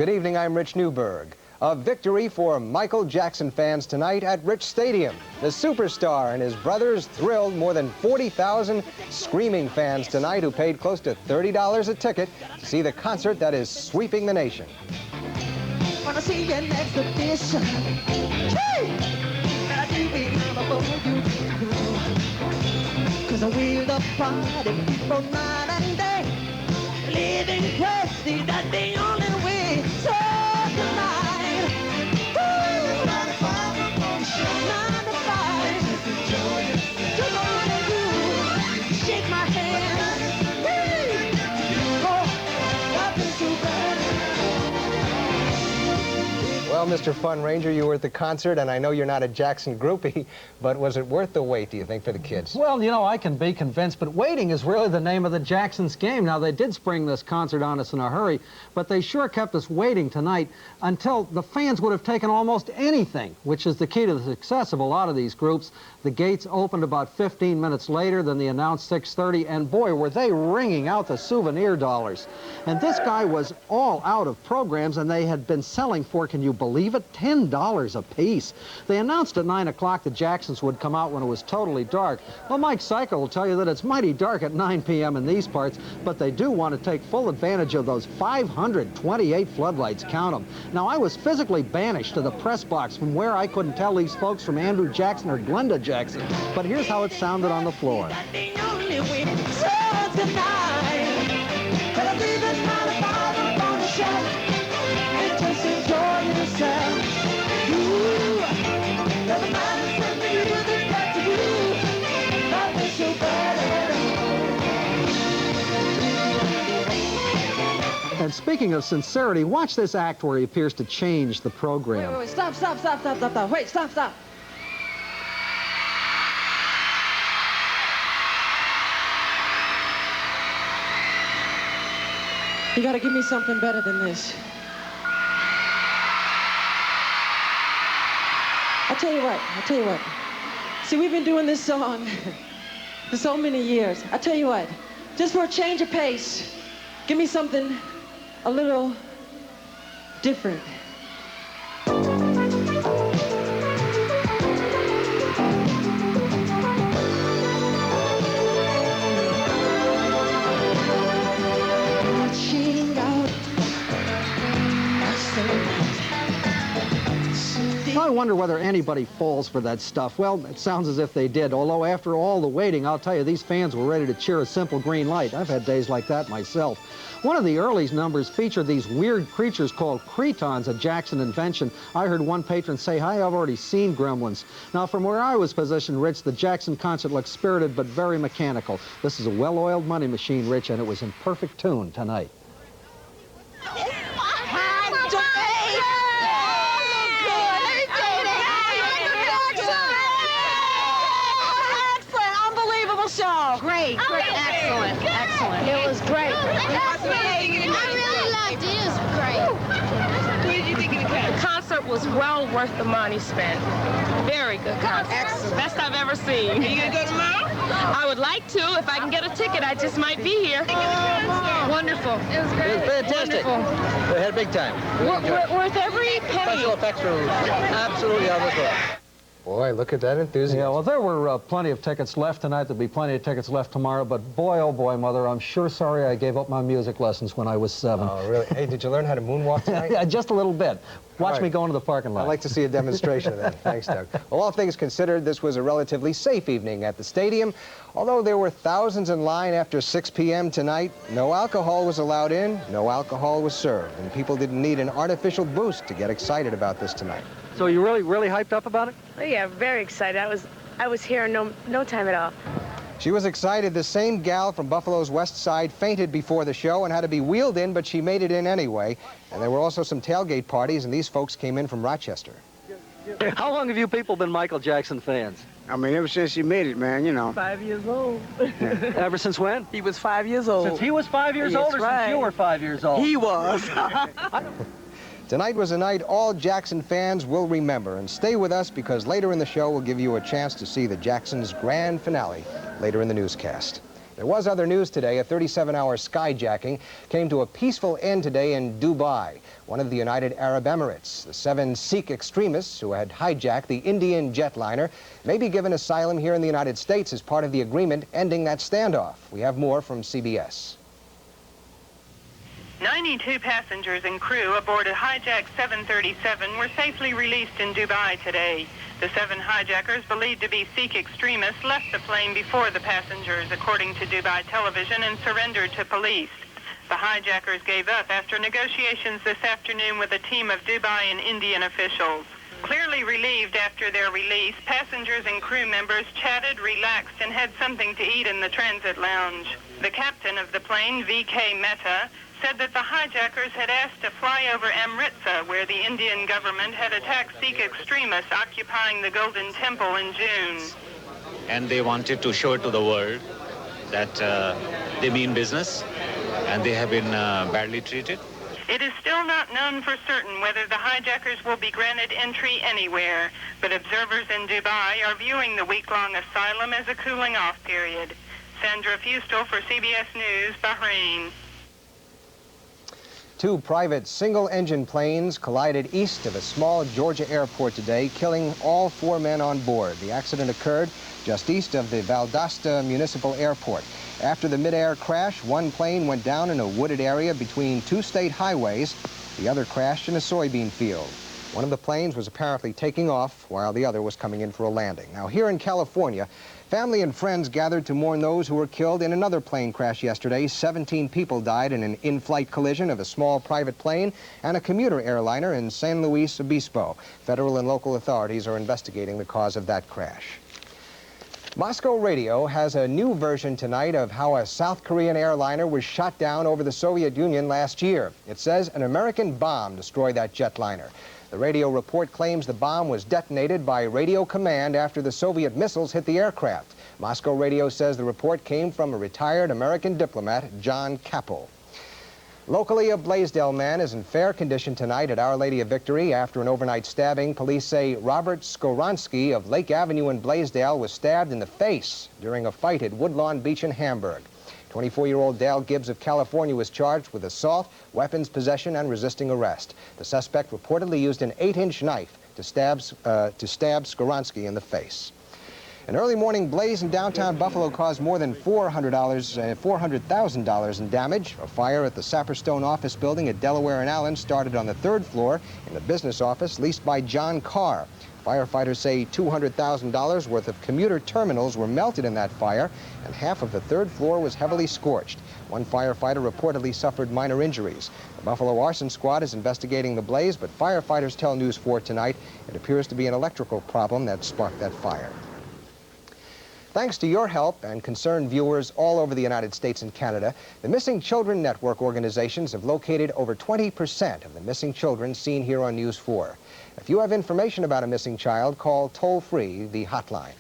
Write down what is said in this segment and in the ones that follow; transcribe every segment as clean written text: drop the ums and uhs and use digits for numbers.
Good evening, I'm Rich Newberg. A victory for Michael Jackson fans tonight at Rich Stadium. The superstar and his brothers thrilled more than 40,000 screaming fans tonight who paid close to $30 a ticket to see the concert that is sweeping the nation. Wanna see an exhibition. Hey! Cause we're the party people night and day. Living crazy, that's the only way. So tonight, woo! 95 on the show. 95. Just wanna do, shake my hand. Woo! Oh, nothing too bad. Well, Mr. Fun Ranger, you were at the concert, and I know you're not a Jackson groupie, but was it worth the wait, do you think, for the kids? Well, you know, I can be convinced, but waiting is really the name of the Jacksons game. Now, they did spring this concert on us in a hurry, but they sure kept us waiting tonight until the fans would have taken almost anything, which is the key to the success of a lot of these groups. The gates opened about 15 minutes later than the announced 6:30, and boy, were they ringing out the souvenir dollars. And this guy was all out of programs, and they had been selling for, can you believe it, $10 a piece. They announced at 9 o'clock the Jacksons would come out when it was totally dark. Well, Mike Cejka will tell you that it's mighty dark at 9 p.m. in these parts, but they do want to take full advantage of those 528 floodlights, count them. Now, I was physically banished to the press box from where I couldn't tell these folks from Andrew Jackson or Glenda Jackson, but here's how it sounded on the floor. And speaking of sincerity, watch this act where he appears to change the program. Wait, stop. Wait, stop. You gotta give me something better than this. I'll tell you what. See, we've been doing this song for so many years. I'll tell you what, just for a change of pace, give me something a little different. I wonder whether anybody falls for that stuff. Well, it sounds as if they did, although after all the waiting, I'll tell you, these fans were ready to cheer a simple green light. I've had days like that myself. One of the early numbers featured these weird creatures called cretons, a Jackson invention. I heard one patron say, "Hi, I've already seen gremlins." Now, from where I was positioned, Rich, the Jackson concert looked spirited but very mechanical. This is a well-oiled money machine, Rich, and it was in perfect tune tonight. Great, excellent. It was great. I really loved it. It was great. What did you think of the concert? The concert was well worth the money spent. Very good concert. Excellent. Best I've ever seen. Are you going to go tomorrow? I would like to. If I can get a ticket, I just might be here. Wonderful. It was great. It was fantastic. Wonderful. We had a big time. Worth every penny. Special effects were absolutely out of this world. Boy, look at that enthusiasm. Yeah, well, there were plenty of tickets left tonight. There'll be plenty of tickets left tomorrow. But boy, oh boy, Mother, I'm sure sorry I gave up my music lessons when I was 7. Oh, really? Hey, did you learn how to moonwalk tonight? Yeah, just a little bit. Watch right. me go into the parking lot. I'd like to see a demonstration of that. Thanks, Doug. Well, all things considered, this was a relatively safe evening at the stadium. Although there were thousands in line after 6 p.m. tonight, no alcohol was allowed in, no alcohol was served, and people didn't need an artificial boost to get excited about this tonight. So you really hyped up about it? Oh, yeah, very excited. I was here in no time at all. She was excited. The same gal from Buffalo's West Side fainted before the show and had to be wheeled in, but she made it in anyway. And there were also some tailgate parties, and these folks came in from Rochester. How long have you people been Michael Jackson fans? I mean, ever since he made it, man, you know. 5 years old. Ever since when? He was 5 years old. Since he was 5 years old, or since you were 5 years old? He was. Tonight was a night all Jackson fans will remember, and stay with us because later in the show we'll give you a chance to see the Jacksons' grand finale later in the newscast. There was other news today. A 37-hour skyjacking came to a peaceful end today in Dubai, one of the United Arab Emirates. The 7 Sikh extremists who had hijacked the Indian jetliner may be given asylum here in the United States as part of the agreement ending that standoff. We have more from CBS. 92 passengers and crew aboard a hijacked 737 were safely released in Dubai today. The 7 hijackers, believed to be Sikh extremists, left the plane before the passengers, according to Dubai television, and surrendered to police. The hijackers gave up after negotiations this afternoon with a team of Dubai and Indian officials. Clearly relieved after their release, passengers and crew members chatted, relaxed, and had something to eat in the transit lounge. The captain of the plane, V.K. Mehta, said that the hijackers had asked to fly over Amritsar, where the Indian government had attacked Sikh extremists occupying the Golden Temple in June. And they wanted to show it to the world that they mean business and they have been badly treated. It is still not known for certain whether the hijackers will be granted entry anywhere, but observers in Dubai are viewing the week-long asylum as a cooling-off period. Sandra Fustel for CBS News, Bahrain. 2 private single-engine planes collided east of a small Georgia airport today, killing all 4 men on board. The accident occurred just east of the Valdosta Municipal Airport. After the mid-air crash, 1 plane went down in a wooded area between 2 state highways. The other crashed in a soybean field. One of the planes was apparently taking off while the other was coming in for a landing. Now, here in California, family and friends gathered to mourn those who were killed in another plane crash yesterday. 17 people died in an in-flight collision of a small private plane and a commuter airliner in San Luis Obispo. Federal and local authorities are investigating the cause of that crash. Moscow Radio has a new version tonight of how a South Korean airliner was shot down over the Soviet Union last year. It says an American bomb destroyed that jetliner. The radio report claims the bomb was detonated by radio command after the Soviet missiles hit the aircraft. Moscow Radio says the report came from a retired American diplomat, Truman Capote. Locally, a Blaisdell man is in fair condition tonight at Our Lady of Victory after an overnight stabbing. Police say Robert Skoronsky of Lake Avenue in Blaisdell was stabbed in the face during a fight at Woodlawn Beach in Hamburg. 24-year-old Dale Gibbs of California was charged with assault, weapons possession, and resisting arrest. The suspect reportedly used an 8-inch knife to stab Skoronsky in the face. An early morning blaze in downtown Buffalo caused more than $400,000 in damage. A fire at the Sapperstone office building at Delaware and Allen started on the 3rd floor in the business office leased by John Carr. Firefighters say $200,000 worth of commuter terminals were melted in that fire, and half of the 3rd floor was heavily scorched. 1 firefighter reportedly suffered minor injuries. The Buffalo Arson Squad is investigating the blaze, but firefighters tell News 4 tonight it appears to be an electrical problem that sparked that fire. Thanks to your help and concerned viewers all over the United States and Canada, the Missing Children Network organizations have located over 20% of the missing children seen here on News 4. If you have information about a missing child, call toll-free the hotline.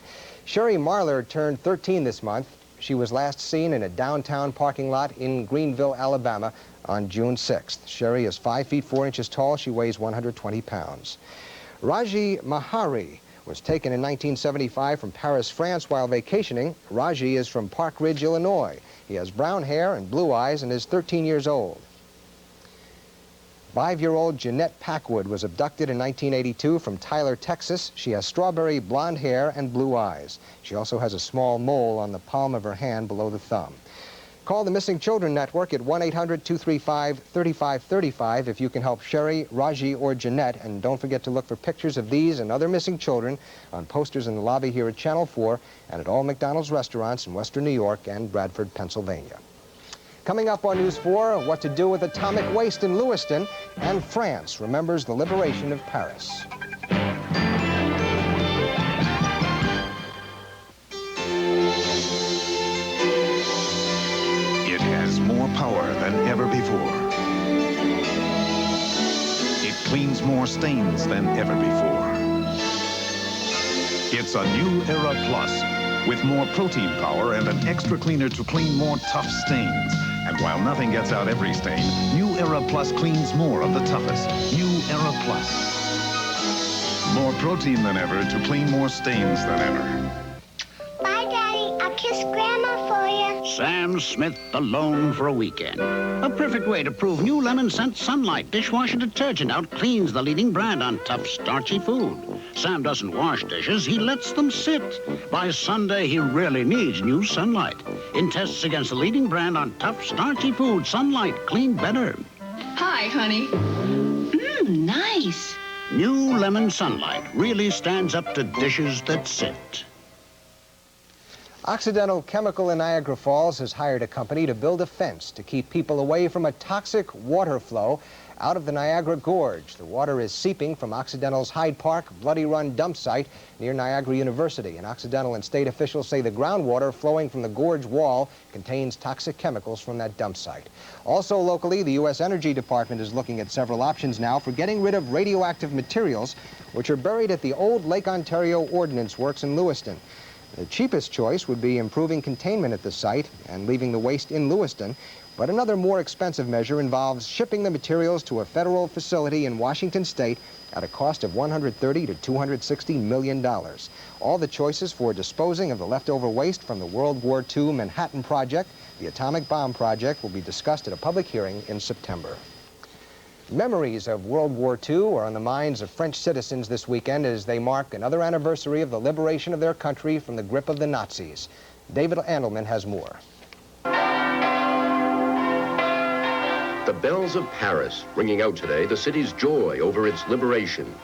Sherry Marler turned 13 this month. She was last seen in a downtown parking lot in Greenville, Alabama on June 6th. Sherry is 5 feet 4 inches tall. She weighs 120 pounds. Raji Mahari was taken in 1975 from Paris, France while vacationing. Raji is from Park Ridge, Illinois. He has brown hair and blue eyes and is 13 years old. 5-year-old Jeanette Packwood was abducted in 1982 from Tyler, Texas. She has strawberry blonde hair and blue eyes. She also has a small mole on the palm of her hand below the thumb. Call the Missing Children Network at 1-800-235-3535 if you can help Sherry, Raji, or Jeanette. And don't forget to look for pictures of these and other missing children on posters in the lobby here at Channel 4 and at all McDonald's restaurants in Western New York and Bradford, Pennsylvania. Coming up on News 4, what to do with atomic waste in Lewiston, and France remembers the liberation of Paris. It has more power than ever before. It cleans more stains than ever before. It's a New Era Plus with more protein power and an extra cleaner to clean more tough stains. And while nothing gets out every stain, New Era Plus cleans more of the toughest. New Era Plus. More protein than ever to clean more stains than ever. Bye, Daddy. I'll kiss Grandma for you. Sam Smith alone for a weekend. A perfect way to prove new Lemon Scent Sunlight dishwasher detergent out-cleans the leading brand on tough, starchy food. Sam doesn't wash dishes, he lets them sit. By Sunday, he really needs new Sunlight. In tests against the leading brand on tough, starchy food, Sunlight clean better. Hi, honey. Nice. New Lemon Sunlight really stands up to dishes that sit. Occidental Chemical in Niagara Falls has hired a company to build a fence to keep people away from a toxic water flow out of the Niagara Gorge. The water is seeping from Occidental's Hyde Park Bloody Run dump site near Niagara University. And Occidental and state officials say the groundwater flowing from the gorge wall contains toxic chemicals from that dump site. Also locally, the U.S. Energy Department is looking at several options now for getting rid of radioactive materials which are buried at the old Lake Ontario Ordnance Works in Lewiston. The cheapest choice would be improving containment at the site and leaving the waste in Lewiston. But another more expensive measure involves shipping the materials to a federal facility in Washington state at a cost of $130 to $260 million. All the choices for disposing of the leftover waste from the World War II Manhattan Project, the atomic bomb project, will be discussed at a public hearing in September. Memories of World War II are on the minds of French citizens this weekend as they mark another anniversary of the liberation of their country from the grip of the Nazis. David Andelman has more. The bells of Paris ringing out today, the city's joy over its liberation.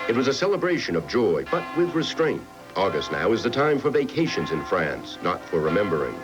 It was a celebration of joy, but with restraint. August now is the time for vacations in France, not for remembering.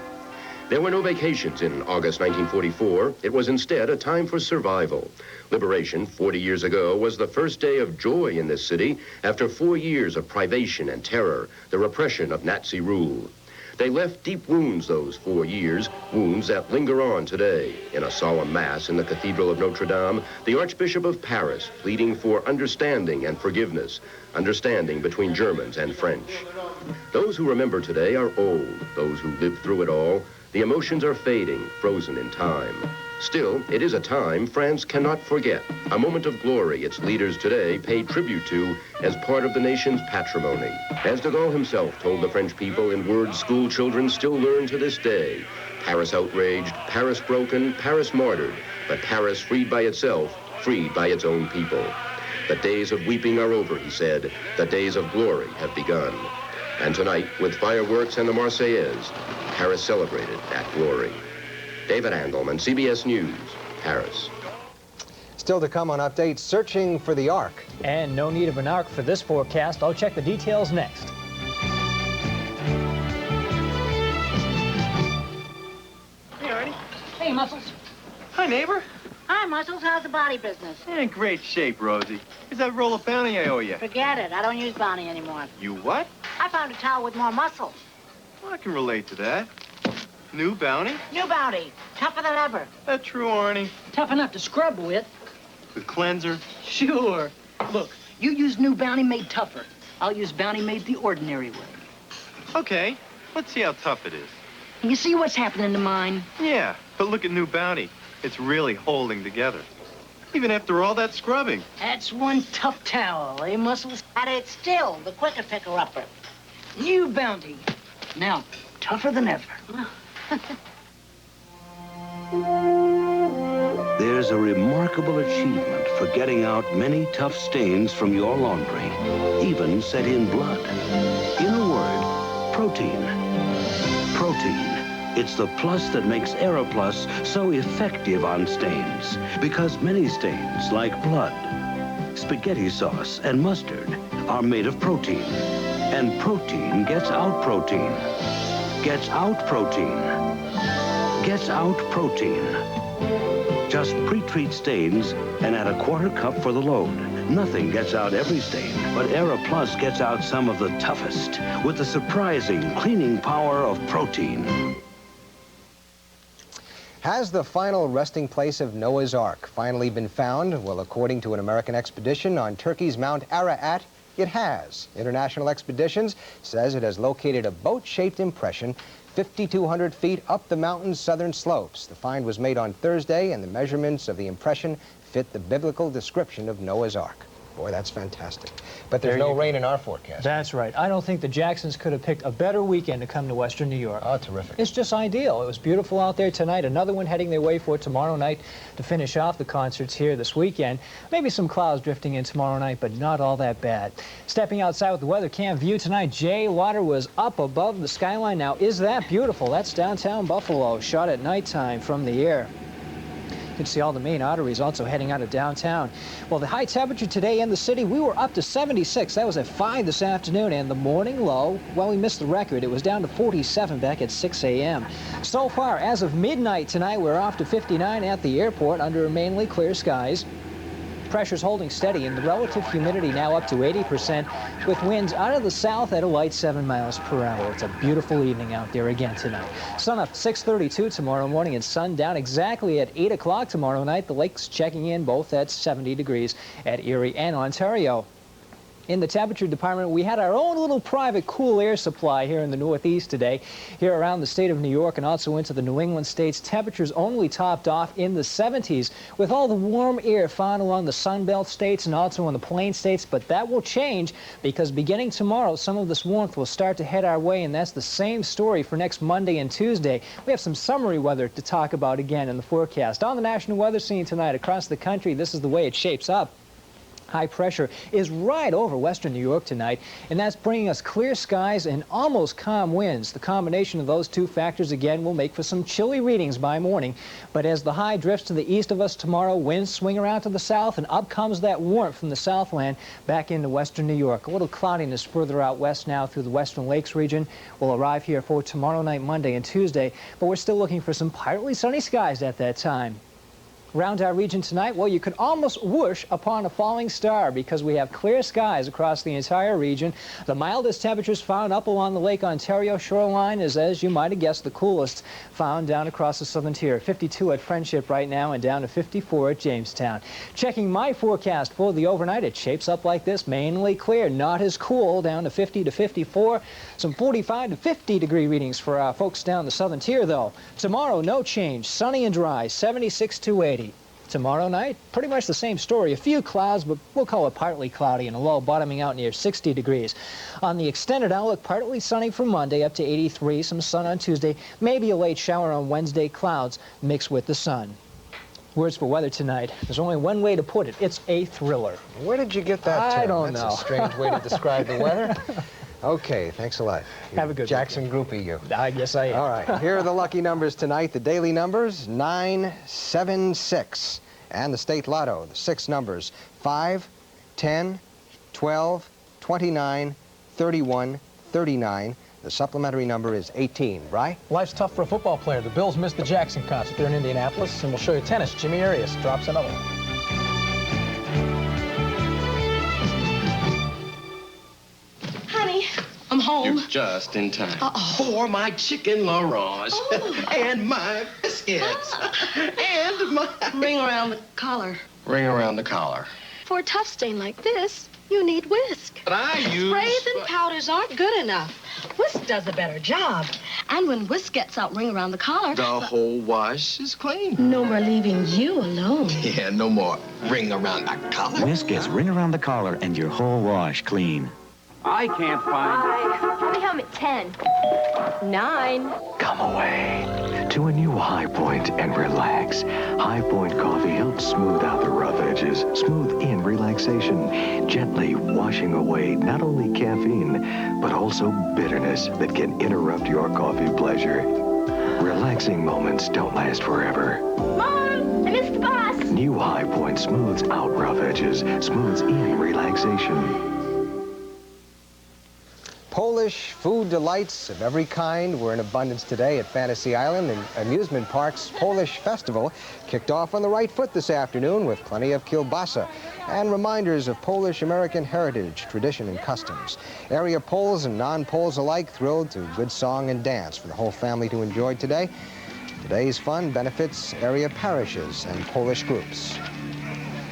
There were no vacations in August 1944. It was instead a time for survival. Liberation 40 years ago was the first day of joy in this city after 4 years of privation and terror, the repression of Nazi rule. They left deep wounds those 4 years, wounds that linger on today. In a solemn mass in the Cathedral of Notre Dame, the Archbishop of Paris pleading for understanding and forgiveness, understanding between Germans and French. Those who remember today are old, those who lived through it all. The emotions are fading, frozen in time. Still, it is a time France cannot forget, a moment of glory its leaders today pay tribute to as part of the nation's patrimony. As de Gaulle himself told the French people in words school children still learn to this day, Paris outraged, Paris broken, Paris martyred, but Paris freed by itself, freed by its own people. The days of weeping are over, he said. The days of glory have begun. And tonight, with fireworks and the Marseillaise, Paris celebrated that glory. David Andelman, CBS News, Paris. Still to come on Update, searching for the Ark. And no need of an Ark for this forecast. I'll check the details next. Hey, Artie. Hey, Muscles. Hi, neighbor. Hi, Muscles. How's the body business? In great shape, Rosie. Here's that roll of bounty I owe you. Forget it. I don't use bounty anymore. You what? I found a towel with more muscle. Well, I can relate to that. New bounty? New bounty. Tougher than ever. That true, Arnie? Tough enough to scrub with. The cleanser? Sure. Look, you use new bounty made tougher. I'll use bounty made the ordinary way. Okay. Let's see how tough it is. You see what's happening to mine? Yeah, but look at new bounty. It's really holding together. Even after all that scrubbing. That's one tough towel, eh, Muscles? And it's still the quicker picker-upper. New bounty. Now, tougher than ever. There's a remarkable achievement for getting out many tough stains from your laundry, even set in blood. In a word, protein. Protein. It's the plus that makes Aeroplus so effective on stains, because many stains, like blood, spaghetti sauce, and mustard, are made of protein. And protein gets out protein. Gets out protein. Gets out protein. Just pre-treat stains and add a quarter cup for the load. Nothing gets out every stain, but Aeroplus gets out some of the toughest with the surprising cleaning power of protein. Has the final resting place of Noah's Ark finally been found? Well, according to an American expedition on Turkey's Mount Ararat, it has. International Expeditions says it has located a boat-shaped impression 5,200 feet up the mountain's southern slopes. The find was made on Thursday, and the measurements of the impression fit the biblical description of Noah's Ark. Boy, that's fantastic. But there's no rain in our forecast. That's right. I don't think the Jacksons could have picked a better weekend to come to Western New York. Oh, terrific. It's just ideal. It was beautiful out there tonight. Another one heading their way for tomorrow night to finish off the concerts here this weekend. Maybe some clouds drifting in tomorrow night, but not all that bad. Stepping outside with the weather cam view tonight, Jay, water was up above the skyline. Now, is that beautiful? That's downtown Buffalo, shot at nighttime from the air. You can see all the main arteries also heading out of downtown. Well, the high temperature today in the city, we were up to 76. That was at 5 this afternoon, and the morning low, well, we missed the record. It was down to 47 back at 6 a.m. So far, as of midnight tonight, we're off to 59 at the airport under mainly clear skies. Pressure's holding steady, and the relative humidity now up to 80%, with winds out of the south at a light 7 miles per hour. It's a beautiful evening out there again tonight. Sun up 6:32 tomorrow morning, and sun down exactly at 8 o'clock tomorrow night. The lakes checking in both at 70 degrees at Erie and Ontario. In the temperature department, we had our own little private cool air supply here in the Northeast today. Here around the state of New York and also into the New England states, temperatures only topped off in the 70s with all the warm air found along the Sun Belt states and also in the Plain states. But that will change because beginning tomorrow, some of this warmth will start to head our way, and that's the same story for next Monday and Tuesday. We have some summery weather to talk about again in the forecast. On the national weather scene tonight across the country, this is the way it shapes up. High pressure is right over western New York tonight, and that's bringing us clear skies and almost calm winds. The combination of those two factors again will make for some chilly readings by morning. But as the high drifts to the east of us tomorrow, winds swing around to the south, and up comes that warmth from the southland back into western New York. A little cloudiness further out west now through the Western Lakes region will arrive here for tomorrow night, Monday and Tuesday, but we're still looking for some partly sunny skies at that time. Around our region tonight, well, you could almost whoosh upon a falling star because we have clear skies across the entire region. The mildest temperatures found up along the Lake Ontario shoreline is, as you might have guessed, the coolest found down across the southern tier. 52 at Friendship right now and down to 54 at Jamestown. Checking my forecast for the overnight, it shapes up like this, mainly clear, not as cool, down to 50 to 54. Some 45 to 50 degree readings for our folks down the southern tier, though. Tomorrow, no change, sunny and dry, 76 to 80. Tomorrow night, pretty much the same story. A few clouds, but we'll call it partly cloudy, and a low bottoming out near 60 degrees. On the extended outlook, partly sunny for Monday, up to 83. Some sun on Tuesday. Maybe a late shower on Wednesday. Clouds mixed with the sun. Words for weather tonight. There's only one way to put it. It's a thriller. Where did you get that term? I don't know. That's a strange way to describe the weather. Okay, thanks a lot. Have a good Jackson groupie, you. I guess I am. All right, here are the lucky numbers tonight. The daily numbers, 9, 7, 6. And the state lotto, the 6 numbers, 5, 10, 12, 29, 31, 39. The supplementary number is 18. Bri? Life's tough for a football player. The Bills missed the Jackson concert. They're in Indianapolis, and we'll show you tennis. Jimmy Arias drops another one. I'm home. You're just in time. Uh-oh. For my chicken Laurence. And my biscuits. And my... Ring around the collar. Ring around the collar. For a tough stain like this, you need whisk. But I use... Sprays and powders aren't good enough. Whisk does a better job. And when whisk gets out ring around the collar... The whole wash is clean. No more leaving you alone. Yeah, no more ring around the collar. Whisk gets ring around the collar and your whole wash clean. I can't find... Let me home at 10. 9. Come away to a new High Point and relax. High Point coffee helps smooth out the rough edges, smooth in relaxation, gently washing away not only caffeine, but also bitterness that can interrupt your coffee pleasure. Relaxing moments don't last forever. Mom, I missed the bus. New High Point smooths out rough edges, smooths in relaxation. Polish food delights of every kind were in abundance today at Fantasy Island. The Amusement Park's Polish Festival kicked off on the right foot this afternoon with plenty of kielbasa and reminders of Polish-American heritage, tradition, and customs. Area Poles and non-Poles alike thrilled to good song and dance for the whole family to enjoy today. Today's fun benefits area parishes and Polish groups.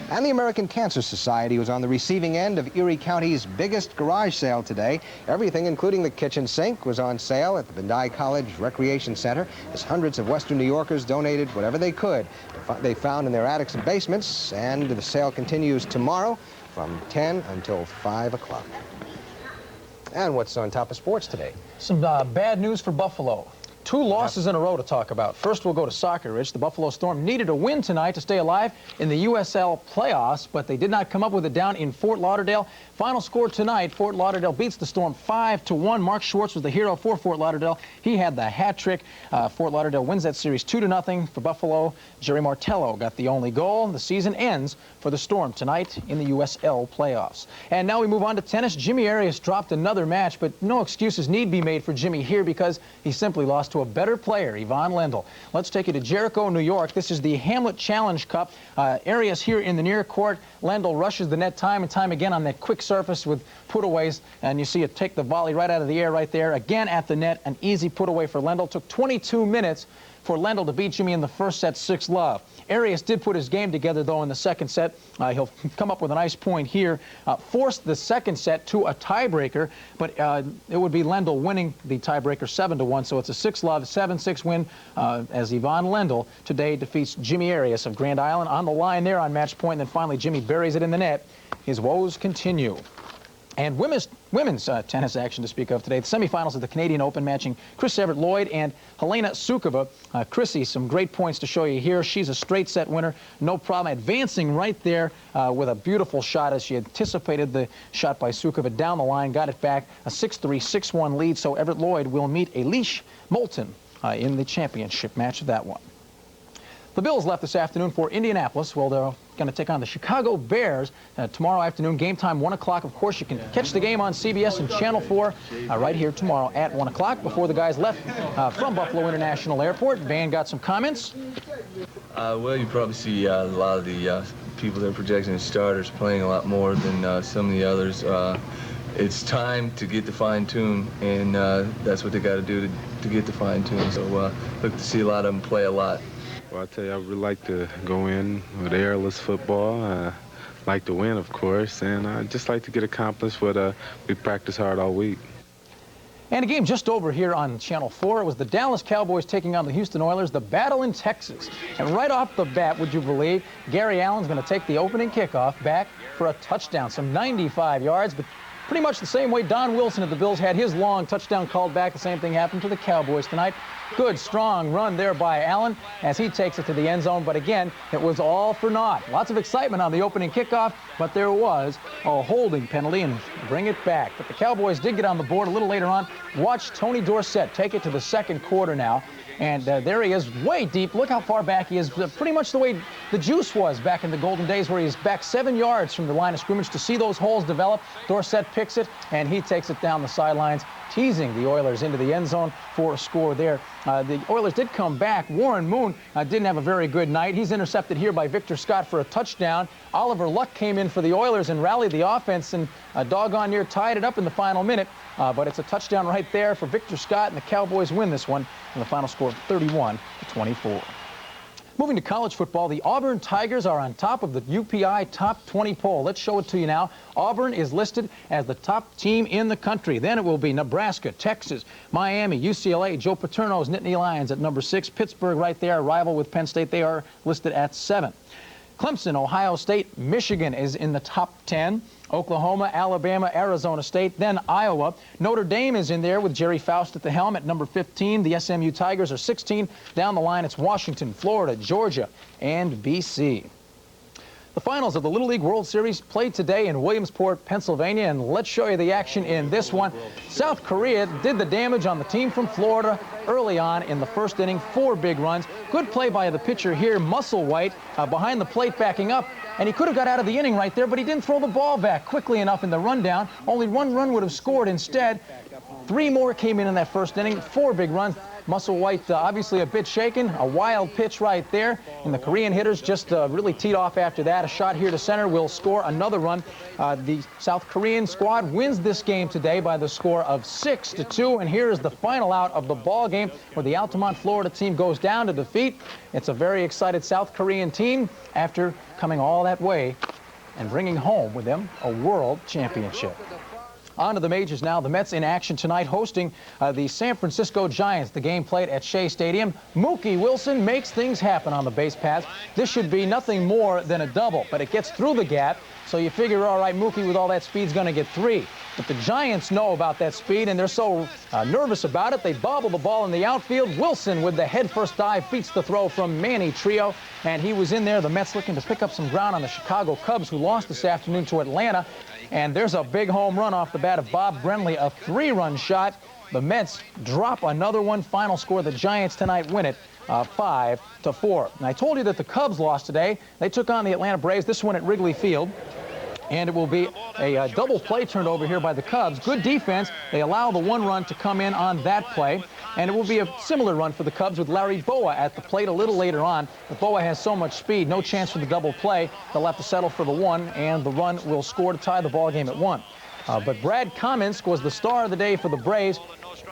And the American Cancer Society was on the receiving end of Erie County's biggest garage sale today. Everything, including the kitchen sink, was on sale at the Bandai College Recreation Center as hundreds of Western New Yorkers donated whatever they could they found in their attics and basements. And the sale continues tomorrow from 10 until 5 o'clock. And what's on top of sports today? Some bad news for Buffalo. 2 losses in a row to talk about. First, we'll go to soccer, Rich. The Buffalo Storm needed a win tonight to stay alive in the U.S.L. playoffs, but they did not come up with it down in Fort Lauderdale. Final score tonight, Fort Lauderdale beats the Storm 5-1. Mark Schwartz was the hero for Fort Lauderdale. He had the hat trick. Fort Lauderdale wins that series 2-0 for Buffalo. Jerry Martello got the only goal. The season ends for the Storm tonight in the U.S.L. playoffs. And now we move on to tennis. Jimmy Arias dropped another match, but no excuses need be made for Jimmy here because he simply lost to a better player, Ivan Lendl. Let's take you to Jericho, New York. This is the Hamlet Challenge Cup. Arias here in the near court. Lendl rushes the net time and time again on that quick surface with putaways, and you see it take the volley right out of the air right there. Again at the net, an easy putaway for Lendl. Took 22 minutes for Lendl to beat Jimmy in the first set 6-love. Arias did put his game together, though, in the second set. He'll come up with a nice point here. Forced the second set to a tiebreaker, but it would be Lendl winning the tiebreaker 7-1, so it's a 6-love, 7-6 win as Ivan Lendl today defeats Jimmy Arias of Grand Island on the line there on match point, and then finally Jimmy buries it in the net. His woes continue. And women's tennis action to speak of today. The semifinals of the Canadian Open matching Chris Evert-Lloyd and Helena Sukova. Chrissy, some great points to show you here. She's a straight set winner, no problem. Advancing right there with a beautiful shot as she anticipated the shot by Sukova down the line, got it back, a 6-3, 6-1 lead. So Evert-Lloyd will meet Elish Moulton in the championship match of that one. The Bills left this afternoon for Indianapolis. Well, they're going to take on the Chicago Bears tomorrow afternoon. Game time, 1 o'clock. Of course, you can catch the game on CBS and Channel 4 right here tomorrow at 1 o'clock. Before the guys left from Buffalo International Airport, Van got some comments. Well, you probably see a lot of the people that are projecting as starters playing a lot more than some of the others. It's time to get the fine tune, and that's what they got to do to get the fine tune. So look to see a lot of them play a lot. Well, I tell you, I would like to go in with airless football. Like to win, of course, and I just like to get accomplished what we practice hard all week. And a game just over here on Channel 4. It was the Dallas Cowboys taking on the Houston Oilers, the battle in Texas. And right off the bat, would you believe, Gary Allen's going to take the opening kickoff back for a touchdown, some 95 yards, but pretty much the same way Don Wilson of the Bills had his long touchdown called back. The same thing happened to the Cowboys tonight. Good, strong run there by Allen as he takes it to the end zone. But again, it was all for naught. Lots of excitement on the opening kickoff, but there was a holding penalty and bring it back. But the Cowboys did get on the board a little later on. Watch Tony Dorsett take it to the second quarter now. And there he is, way deep. Look how far back he is. Pretty much the way the Juice was back in the golden days, where he's back 7 yards from the line of scrimmage. To see those holes develop, Dorsett picks it, and he takes it down the sidelines, teasing the Oilers into the end zone for a score there. The Oilers did come back. Warren Moon didn't have a very good night. He's intercepted here by Victor Scott for a touchdown. Oliver Luck came in for the Oilers and rallied the offense, and doggone near tied it up in the final minute. But it's a touchdown right there for Victor Scott, and the Cowboys win this one in the final score of 31-24. Moving to college football, the Auburn Tigers are on top of the UPI Top 20 poll. Let's show it to you now. Auburn is listed as the top team in the country. Then it will be Nebraska, Texas, Miami, UCLA, Joe Paterno's Nittany Lions at number 6. Pittsburgh right there, a rival with Penn State. They are listed at 7. Clemson, Ohio State, Michigan is in the top 10. Oklahoma, Alabama, Arizona State, then Iowa. Notre Dame is in there with Jerry Faust at the helm at number 15. The SMU Tigers are 16. Down the line, it's Washington, Florida, Georgia, and BC. The finals of the Little League World Series played today in Williamsport, Pennsylvania, and let's show you the action in this one. South Korea did the damage on the team from Florida early on in the first inning. 4 big runs. Good play by the pitcher here, Musselwhite, behind the plate backing up. And he could have got out of the inning right there, but he didn't throw the ball back quickly enough in the rundown. Only 1 run would have scored instead. 3 more came in that first inning. 4 big runs. Musselwhite obviously a bit shaken. A wild pitch right there. And the Korean hitters just really teed off after that. A shot here to center will score another run. The South Korean squad wins this game today by the score of 6-2. And here is the final out of the ball game, where the Altamont, Florida team goes down to defeat. It's a very excited South Korean team after coming all that way and bringing home with them a world championship. On to the majors now. The Mets in action tonight hosting the San Francisco Giants. The game played at Shea Stadium. Mookie Wilson makes things happen on the base paths. This should be nothing more than a double, but it gets through the gap. So you figure, all right, Mookie with all that speed is going to get 3. But the Giants know about that speed, and they're so nervous about it, they bobble the ball in the outfield. Wilson with the head-first dive beats the throw from Manny Trio, and he was in there. The Mets looking to pick up some ground on the Chicago Cubs, who lost this afternoon to Atlanta. And there's a big home run off the bat of Bob Brenly, a 3-run shot. The Mets drop another one. Final score, the Giants tonight win it 5-4. And I told you that the Cubs lost today. They took on the Atlanta Braves, this one at Wrigley Field. And it will be a double play turned over here by the Cubs. Good defense. They allow the 1 run to come in on that play. And it will be a similar run for the Cubs with Larry Boa at the plate a little later on. But Boa has so much speed, no chance for the double play. They'll have to settle for the 1, and the run will score to tie the ball game at 1. But Brad Cominsk was the star of the day for the Braves.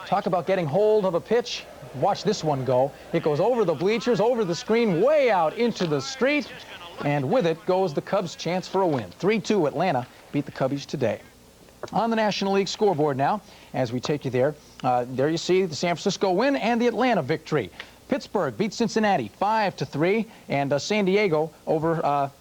Talk about getting hold of a pitch. Watch this one go. It goes over the bleachers, over the screen, way out into the street. And with it goes the Cubs' chance for a win. 3-2 Atlanta beat the Cubbies today. On the National League scoreboard now, as we take you there, there you see the San Francisco win and the Atlanta victory. Pittsburgh beat Cincinnati 5-3, and San Diego over,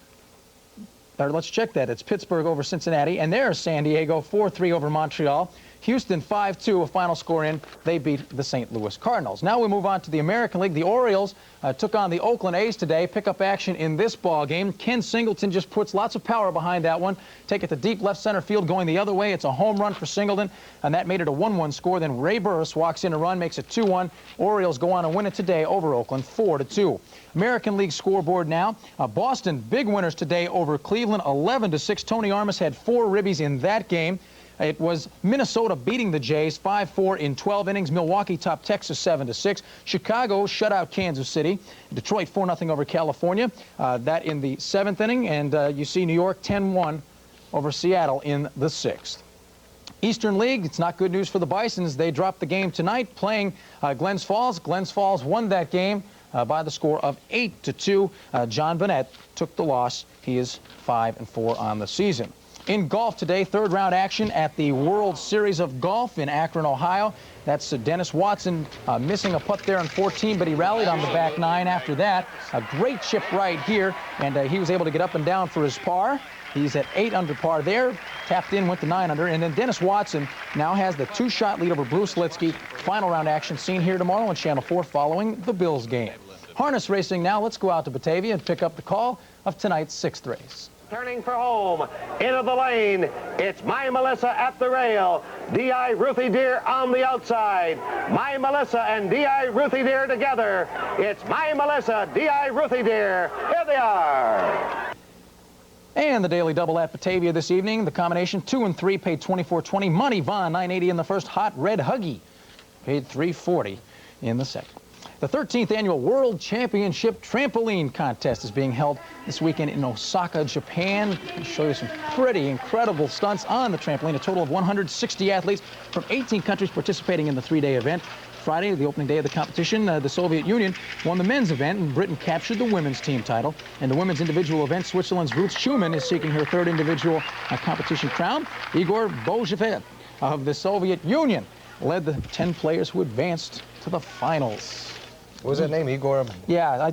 let's check that. It's Pittsburgh over Cincinnati, and there's San Diego 4-3 over Montreal. Houston 5-2, a final score in. They beat the St. Louis Cardinals. Now we move on to the American League. The Orioles took on the Oakland A's today. Pick up action in this ball game. Ken Singleton just puts lots of power behind that one. Take it to deep left center field going the other way. It's a home run for Singleton, and that made it a 1-1 score. Then Ray Burris walks in a run, makes it 2-1. Orioles go on and win it today over Oakland 4-2. American League scoreboard now. Boston, big winners today over Cleveland 11-6. Tony Armas had 4 ribbies in that game. It was Minnesota beating the Jays 5-4 in 12 innings. Milwaukee topped Texas 7-6. Chicago shut out Kansas City. Detroit 4-0 over California. That in the 7th inning. And you see New York 10-1 over Seattle in the 6th. Eastern League, it's not good news for the Bisons. They dropped the game tonight playing Glens Falls. Glens Falls won that game by the score of 8-2. John Burnett took the loss. He is 5-4 on the season. In golf today, 3rd round action at the World Series of Golf in Akron, Ohio. That's Dennis Watson missing a putt there on 14, but he rallied on the back 9 after that. A great chip right here, and he was able to get up and down for his par. He's at 8 under par there, tapped in, went to 9 under, and then Dennis Watson now has the 2-shot lead over Bruce Litsky. Final round action seen here tomorrow on Channel 4 following the Bills game. Harness racing now. Let's go out to Batavia and pick up the call of tonight's 6th race. Turning for home, into the lane, it's My Melissa at the rail. D.I. Ruthie Deer on the outside. My Melissa and D.I. Ruthie Deer together. It's My Melissa, D.I. Ruthie Deer. Here they are. And the daily double at Batavia this evening. The combination 2 and 3 paid $24.20. Money Vaughn, $9.80 in the first. Hot Red Huggy paid $3.40 in the second. The 13th annual World Championship Trampoline Contest is being held this weekend in Osaka, Japan. I'll show you some pretty incredible stunts on the trampoline. A total of 160 athletes from 18 countries participating in the 3-day event. Friday, the opening day of the competition, the Soviet Union won the men's event, and Britain captured the women's team title. In the women's individual event, Switzerland's Ruth Schumann is seeking her 3rd individual competition crown. Igor Bozhev of the Soviet Union led the 10 players who advanced to the finals. What was that name, Igor? Yeah,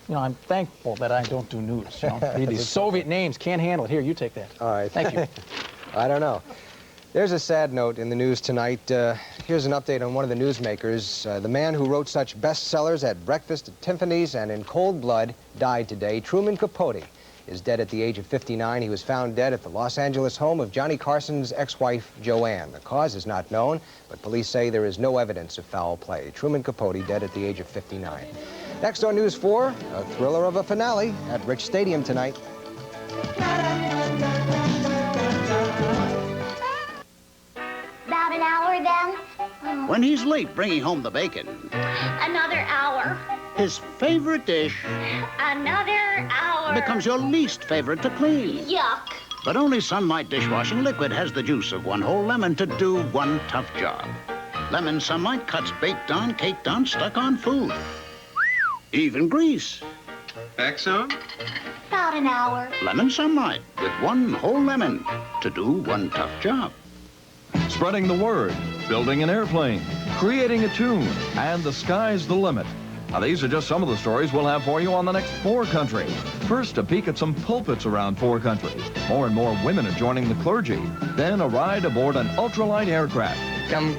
I'm thankful that I don't do news. You know? Read these Soviet names, can't handle it. Here, you take that. All right. Thank you. I don't know. There's a sad note in the news tonight. Here's an update on one of the newsmakers. The man who wrote such bestsellers at Breakfast at Tiffany's and In Cold Blood died today. Truman Capote is dead at the age of 59. He was found dead at the Los Angeles home of Johnny Carson's ex-wife, Joanne. The cause is not known, but police say there is no evidence of foul play. Truman Capote dead at the age of 59. Next on News 4, a thriller of a finale at Rich Stadium tonight. About an hour then? When he's late bringing home the bacon. Another hour. His favorite dish Another hour. becomes your least favorite to clean. Yuck. But only Sunlight dishwashing liquid has the juice of 1 whole lemon to do 1 tough job. Lemon Sunlight cuts baked on, caked on, stuck on food. Even grease. Back soon? About an hour. Lemon Sunlight with 1 whole lemon to do 1 tough job. spreading the word, building an airplane, creating a tune, and the sky's the limit. Now, these are just some of the stories we'll have for you on the next 4 Country. First, a peek at some pulpits around 4 Country. More and more women are joining the clergy. Then a ride aboard an ultralight aircraft. I'm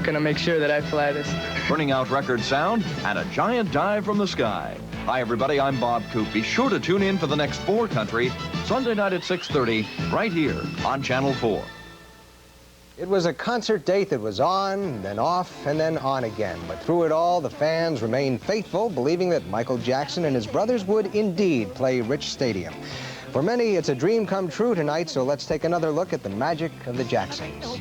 gonna make sure that I fly this. Burning out record sound and a giant dive from the sky. Hi, everybody, I'm Bob Coop. Be sure to tune in for the next 4 Country, Sunday night at 6:30, right here on Channel 4. It was a concert date that was on, then off, and then on again. But through it all, the fans remained faithful, believing that Michael Jackson and his brothers would indeed play Rich Stadium. For many, it's a dream come true tonight, so let's take another look at the magic of the Jacksons.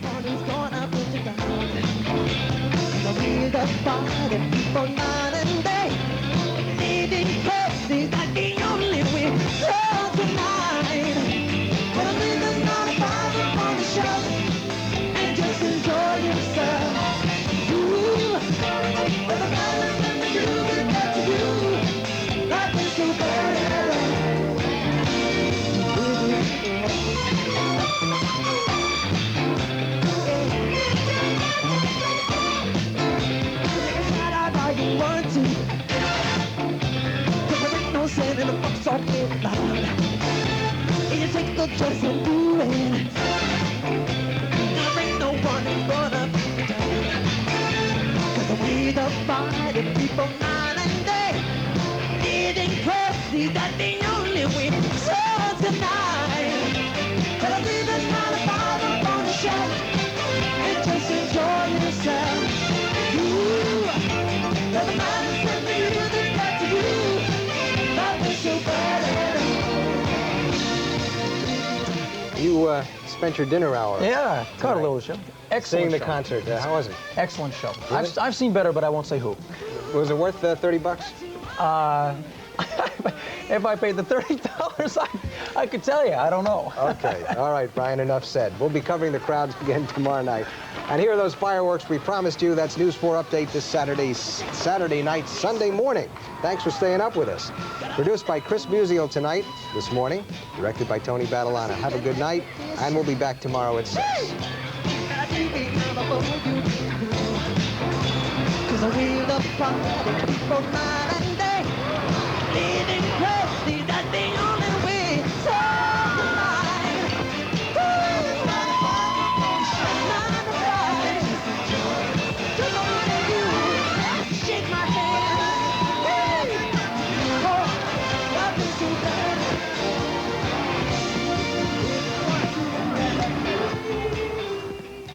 Just do it. There ain't no one gonna put you down. 'Cause we the fighting people night and day. Getting crazy, that's the only way. So tonight, 'cause we just gotta fight up on the show and just enjoy yourself. You, let the man send the music back to you. That is so bad. You spent your dinner hour. Yeah, caught a little show. Excellent Seeing the show. concert. How was it? Excellent show. Really? I've seen better, but I won't say who. Was it worth $30? If I paid the $30, I could tell you. I don't know. Okay. All right, Brian, enough said. We'll be covering the crowds again tomorrow night. And here are those fireworks we promised you. That's News 4 Update this Saturday night, Sunday morning. Thanks for staying up with us. Produced by Chris Musial tonight, this morning. Directed by Tony Battilana. Have a good night, and we'll be back tomorrow at 6. 'Cause we the fighting people night and